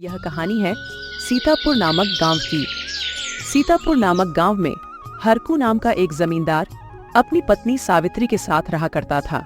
यह कहानी है सीतापुर नामक गांव की। सीतापुर नामक गांव में हरकू नाम का एक जमींदार अपनी पत्नी सावित्री के साथ रहा करता था।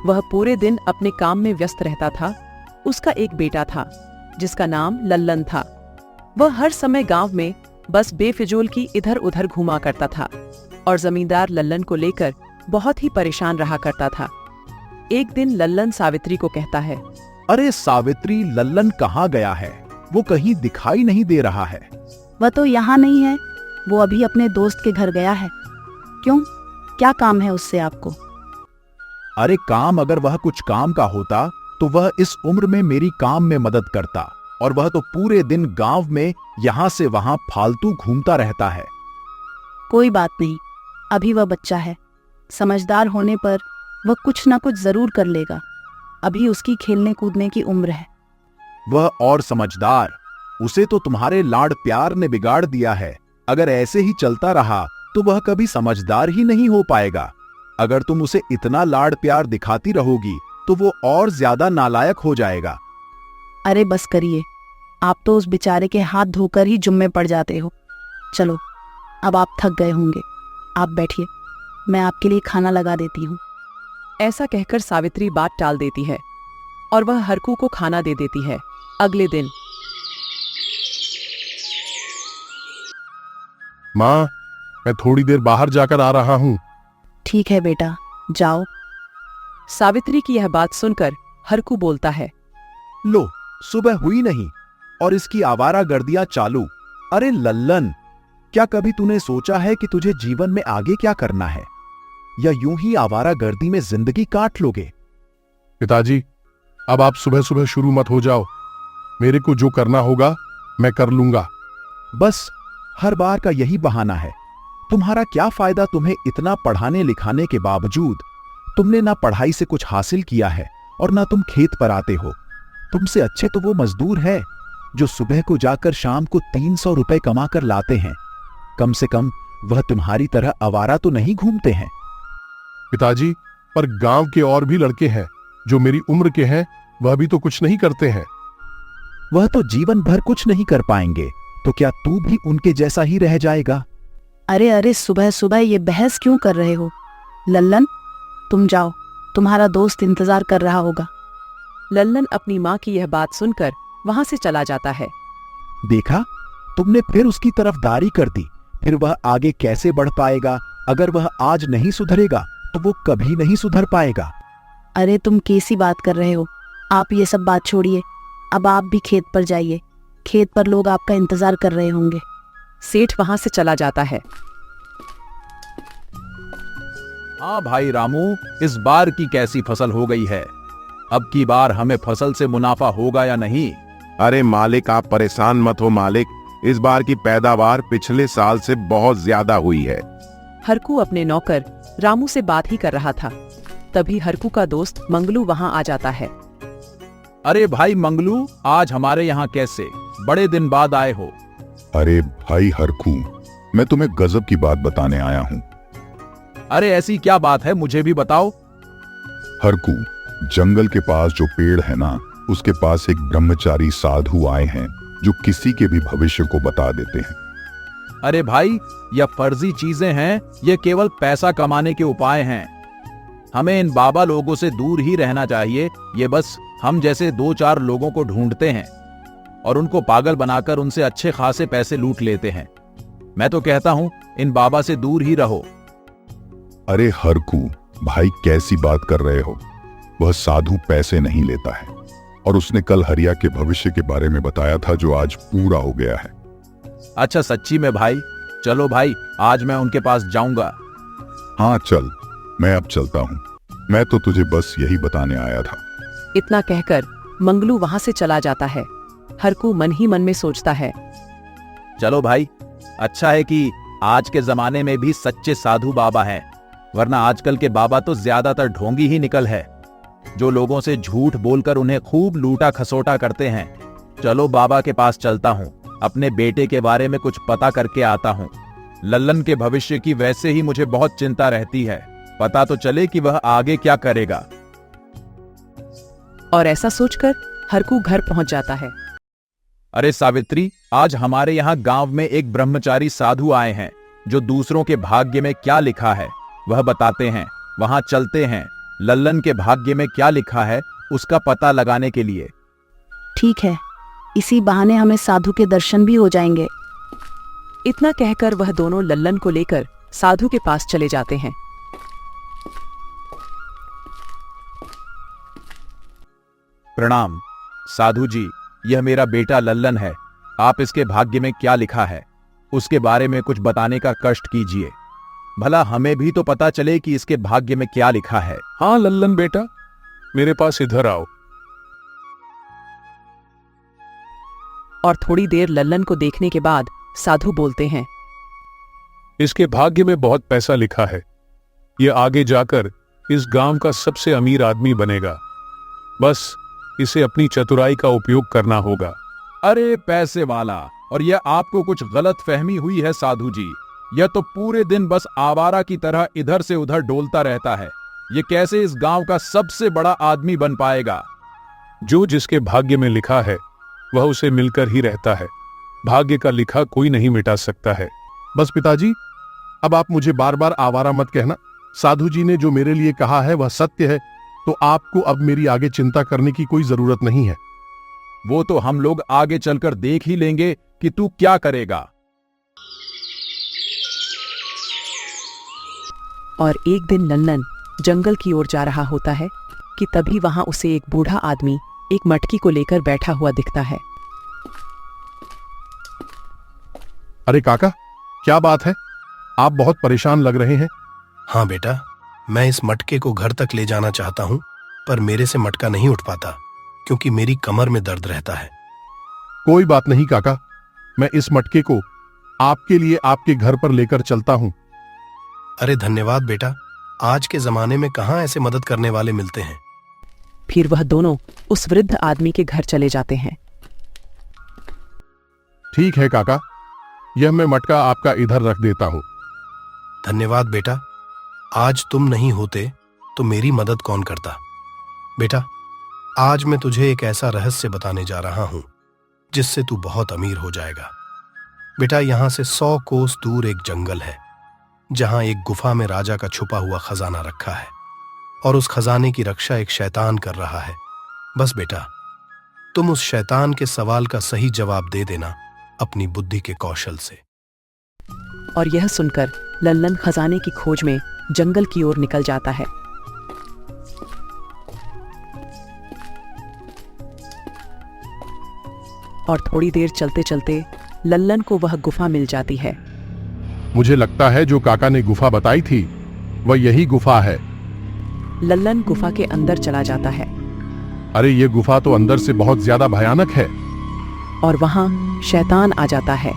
वह पूरे दिन अपने काम में व्यस्त रहता था। उसका एक बेटा था जिसका नाम लल्लन था। वह हर समय गांव में बस बेफिजूल की इधर उधर घूमा करता था और जमींदार लल्लन को लेकर बहुत ही परेशान रहा करता था। एक दिन लल्लन सावित्री को कहता है, अरे सावित्री, लल्लन कहाँ गया है? वो कहीं दिखाई नहीं दे रहा है। वह तो यहाँ नहीं है, वो अभी अपने दोस्त के घर गया है। क्यों, क्या काम है उससे आपको? अरे काम, अगर वह कुछ काम का होता तो वह इस उम्र में मेरी काम में मदद करता, और वह तो पूरे दिन गांव में यहाँ से वहां फालतू घूमता रहता है। कोई बात नहीं, अभी वह बच्चा है, समझदार होने पर वह कुछ ना कुछ जरूर कर लेगा। अभी उसकी खेलने कूदने की उम्र है। वह और समझदार, उसे तो तुम्हारे लाड प्यार ने बिगाड़ दिया है। अगर ऐसे ही चलता रहा तो वह कभी समझदार ही नहीं हो पाएगा। अगर तुम उसे इतना लाड प्यार दिखाती रहोगी तो वो और ज्यादा नालायक हो जाएगा। अरे बस करिए, आप तो उस बेचारे के हाथ धोकर ही जुम्मे पड़ जाते हो। चलो, अब आप थक गए होंगे, आप बैठिए, मैं आपके लिए खाना लगा देती हूँ। ऐसा कहकर सावित्री बात टाल देती है और वह हरकू को खाना दे देती है। अगले दिन, माँ, मैं थोड़ी देर बाहर जाकर आ रहा हूँ। ठीक है बेटा, जाओ। सावित्री की यह बात सुनकर हरकू बोलता है, लो, सुबह हुई नहीं और इसकी आवारागर्दियां चालू। अरे लल्लन, क्या कभी तूने सोचा है कि तुझे जीवन में आगे क्या करना है, या यूं ही आवारागर्दी में जिंदगी काट लोगे? पिताजी, अब आप सुबह सुबह शुरू मत हो जाओ। मेरे को जो करना होगा मैं कर लूंगा। बस हर बार का यही बहाना है। तुम्हारा क्या फायदा? तुम्हें इतना पढ़ाने लिखाने के बावजूद तुमने ना पढ़ाई से कुछ हासिल किया है और ना तुम खेत पर आते हो। तुमसे अच्छे तो वो मजदूर है जो सुबह को जाकर शाम को 300 रुपए कमा कर लाते हैं। कम से कम वह तुम्हारी तरह आवारा तो नहीं घूमते हैं। पिताजी, पर गांव के और भी लड़के हैं जो मेरी उम्र के हैं, वह भी तो कुछ नहीं करते हैं। वह तो जीवन भर कुछ नहीं कर पाएंगे, तो क्या तू भी उनके जैसा ही रह जाएगा? अरे अरे, सुबह सुबह ये बहस क्यों कर रहे हो? लल्लन, तुम जाओ, तुम्हारा दोस्त इंतजार कर रहा होगा। लल्लन अपनी माँ की यह बात सुनकर वहां से चला जाता है। देखा, तुमने फिर उसकी तरफदारी कर दी। फिर वह आगे कैसे बढ़ पाएगा? अगर वह आज नहीं सुधरेगा तो वो कभी नहीं सुधर पाएगा। अरे तुम कैसी बात कर रहे हो? आप ये सब बात छोड़िए, अब आप भी खेत पर जाइए। खेत पर लोग आपका इंतजार कर रहे होंगे। सेठ वहां से चला जाता है। हाँ भाई रामू, इस बार की कैसी फसल हो गई है? अब की बार हमें फसल से मुनाफा होगा या नहीं? अरे मालिक, आप परेशान मत हो मालिक, इस बार की पैदावार पिछले साल से बहुत ज्यादा हुई है। हरकू अपने नौकर रामू से बात ही कर रहा था। तभी हरकू का दोस्त मंगलू वहां आ जाता है। अरे भाई मंगलू, आज हमारे यहाँ कैसे? बड़े दिन बाद आए हो। अरे भाई हरकू, मैं तुम्हें गजब की बात बताने आया हूँ। अरे ऐसी क्या बात है, मुझे भी बताओ। हरकू, जंगल के पास जो पेड़ है ना, उसके पास एक ब्रह्मचारी साधु आए हैं जो किसी के भी भविष्य को बता देते हैं। अरे भाई, यह फर्जी चीजें हैं, ये केवल पैसा कमाने के उपाय हैं। हमें इन बाबा लोगों से दूर ही रहना चाहिए। ये बस हम जैसे 2-4 लोगों को ढूंढते हैं और उनको पागल बनाकर उनसे अच्छे खासे पैसे लूट लेते हैं। मैं तो कहता हूं, इन बाबा से दूर ही रहो। अरे हरकू भाई, कैसी बात कर रहे हो? वह साधु पैसे नहीं लेता है, और उसने कल हरिया के भविष्य के बारे में बताया था जो आज पूरा हो गया है। अच्छा, सच्ची में भाई? चलो भाई, आज मैं उनके पास जाऊंगा। हाँ चल, मैं अब चलता हूँ। मैं तो तुझे बस यही बताने आया था। इतना कहकर मंगलू वहां से चला जाता है। हरकू मन ही मन में सोचता है, चलो भाई, अच्छा है कि आज के जमाने में भी सच्चे साधु बाबा हैं, वरना आजकल के बाबा तो ज्यादातर ढोंगी ही निकल है, जो लोगों से झूठ बोलकर उन्हें खूब लूटा खसोटा करते हैं। चलो बाबा के पास चलता हूँ, अपने बेटे के बारे में कुछ पता करके आता हूँ। लल्लन के भविष्य की वैसे ही मुझे बहुत चिंता रहती है। पता तो चले कि वह आगे क्या करेगा। और ऐसा सोचकर हरकू घर पहुंच जाता है। अरे सावित्री, आज हमारे यहाँ गांव में एक ब्रह्मचारी साधु आए हैं जो दूसरों के भाग्य में क्या लिखा है वह बताते हैं। वहां चलते हैं, लल्लन के भाग्य में क्या लिखा है उसका पता लगाने के लिए। ठीक है, इसी बहाने हमें साधु के दर्शन भी हो जाएंगे। इतना कहकर वह दोनों लल्लन को लेकर साधु के पास चले जाते हैं। प्रणाम साधु जी, यह मेरा बेटा लल्लन है। आप इसके भाग्य में क्या लिखा है उसके बारे में कुछ बताने का कष्ट कीजिए। भला हमें भी तो पता चले कि इसके भाग्य में क्या लिखा है। हाँ लल्लन बेटा, मेरे पास इधर आओ। और थोड़ी देर लल्लन को देखने के बाद साधु बोलते हैं, इसके भाग्य में बहुत पैसा लिखा है। ये आगे जाकर इस गांव का सबसे अमीर आदमी बनेगा। बस इसे अपनी चतुराई का उपयोग करना होगा। अरे पैसे वाला, और यह आपको कुछ गलत फहमी हुई है साधु जी। यह तो पूरे दिन बस आवारा की तरह इधर से उधर डोलता रहता है। ये कैसे इस गांव का सबसे बड़ा आदमी बन पाएगा। जो जिसके भाग्य में लिखा है वह उसे मिलकर ही रहता है। भाग्य का लिखा कोई नहीं मिटा सकता है। बस पिताजी, अब आप मुझे बार बार आवारा मत कहना। साधु जी ने जो मेरे लिए कहा है वह सत्य है, तो आपको अब मेरी आगे चिंता करने की कोई जरूरत नहीं है। वो तो हम लोग आगे चलकर देख ही लेंगे कि तू क्या करेगा। और एक दिन लल्लन जंगल की ओर जा रहा होता है कि तभी वहां उसे एक बूढ़ा आदमी एक मटकी को लेकर बैठा हुआ दिखता है। अरे काका, क्या बात है? आप बहुत परेशान लग रहे हैं। हाँ बेटा, मैं इस मटके को घर तक ले जाना चाहता हूँ, पर मेरे से मटका नहीं उठ पाता क्योंकि मेरी कमर में दर्द रहता है। कोई बात नहीं काका, मैं इस मटके को आपके लिए आपके घर पर लेकर चलता हूँ। अरे धन्यवाद बेटा, आज के जमाने में कहाँ ऐसे मदद करने वाले मिलते हैं। फिर वह दोनों उस वृद्ध आदमी के घर चले जाते हैं। ठीक है काका, यह मैं मटका आपका इधर रख देता हूँ। धन्यवाद बेटा, आज तुम नहीं होते तो मेरी मदद कौन करता। बेटा, आज मैं तुझे एक ऐसा रहस्य बताने जा रहा हूं जिससे तू बहुत अमीर हो जाएगा। बेटा, यहां से 100 कोस दूर एक जंगल है जहां एक गुफा में राजा का छुपा हुआ खजाना रखा है और उस खजाने की रक्षा एक शैतान कर रहा है। बस बेटा, तुम उस शैतान के सवाल का सही जवाब दे देना अपनी बुद्धि के कौशल से। और यह सुनकर लल्लन खजाने की खोज में जंगल की ओर निकल जाता है। और थोड़ी देर चलते चलते लल्लन को वह गुफा मिल जाती है। मुझे लगता है जो काका ने गुफा बताई थी वह यही गुफा है। लल्लन गुफा के अंदर चला जाता है। अरे ये गुफा तो अंदर से बहुत ज्यादा भयानक है। और वहां शैतान आ जाता है।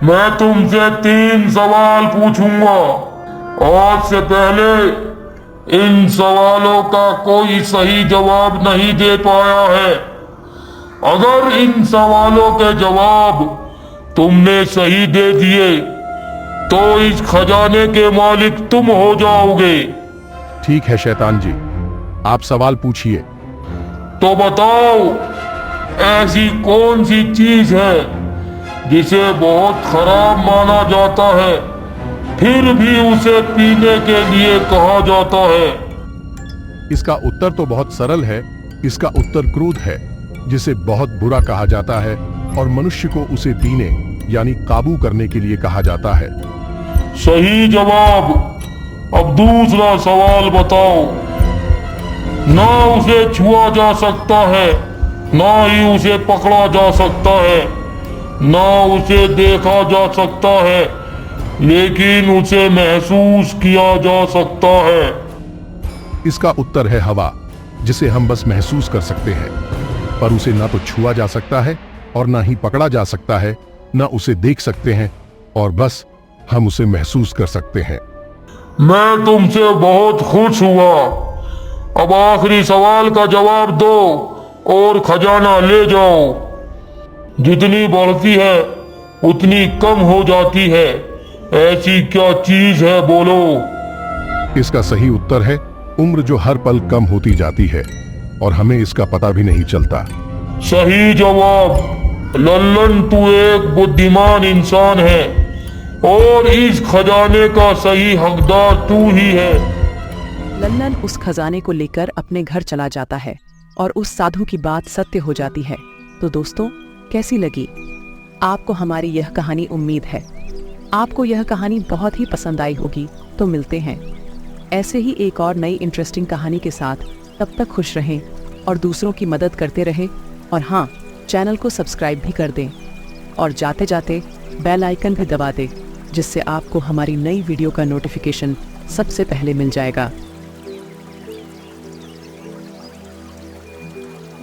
मैं तुमसे 3 सवाल पूछूंगा। आज से पहले इन सवालों का कोई सही जवाब नहीं दे पाया है। अगर इन सवालों के जवाब तुमने सही दे दिए तो इस खजाने के मालिक तुम हो जाओगे। ठीक है शैतान जी, आप सवाल पूछिए। तो बताओ, ऐसी कौन सी चीज है जिसे बहुत खराब माना जाता है फिर भी उसे पीने के लिए कहा जाता है। इसका उत्तर तो बहुत सरल है। इसका उत्तर क्रोध है, जिसे बहुत बुरा कहा जाता है और मनुष्य को उसे पीने यानी काबू करने के लिए कहा जाता है। सही जवाब। अब दूसरा सवाल बताओ। ना उसे छुआ जा सकता है, ना ही उसे पकड़ा जा सकता है, ना उसे देखा जा सकता है, लेकिन उसे महसूस किया जा सकता है। इसका उत्तर है हवा, जिसे हम बस महसूस कर सकते हैं, पर उसे ना तो छुआ जा सकता है और ना ही पकड़ा जा सकता है, ना उसे देख सकते हैं और बस हम उसे महसूस कर सकते हैं। मैं तुमसे बहुत खुश हुआ। अब आखिरी सवाल का जवाब दो और खजाना ले जाओ। जितनी बढ़ती है उतनी कम हो जाती है। ऐसी क्या चीज है, बोलो। इसका सही उत्तर है उम्र, जो हर पल कम होती जाती है और हमें इसका पता भी नहीं चलता। सही जवाब। लल्लन तू एक बुद्धिमान इंसान है और इस खजाने का सही हकदार तू ही है। लल्लन उस खजाने को लेकर अपने घर चला जाता है और उस साधु की बात सत्य हो जाती है। तो दोस्तों, कैसी लगी आपको हमारी यह कहानी? उम्मीद है आपको यह कहानी बहुत ही पसंद आई होगी। तो मिलते हैं ऐसे ही एक और नई इंटरेस्टिंग कहानी के साथ। तब तक खुश रहें और दूसरों की मदद करते रहें। और हाँ, चैनल को सब्सक्राइब भी कर दें और जाते जाते बेल आइकन भी दबा दें, जिससे आपको हमारी नई वीडियो का नोटिफिकेशन सबसे पहले मिल जाएगा।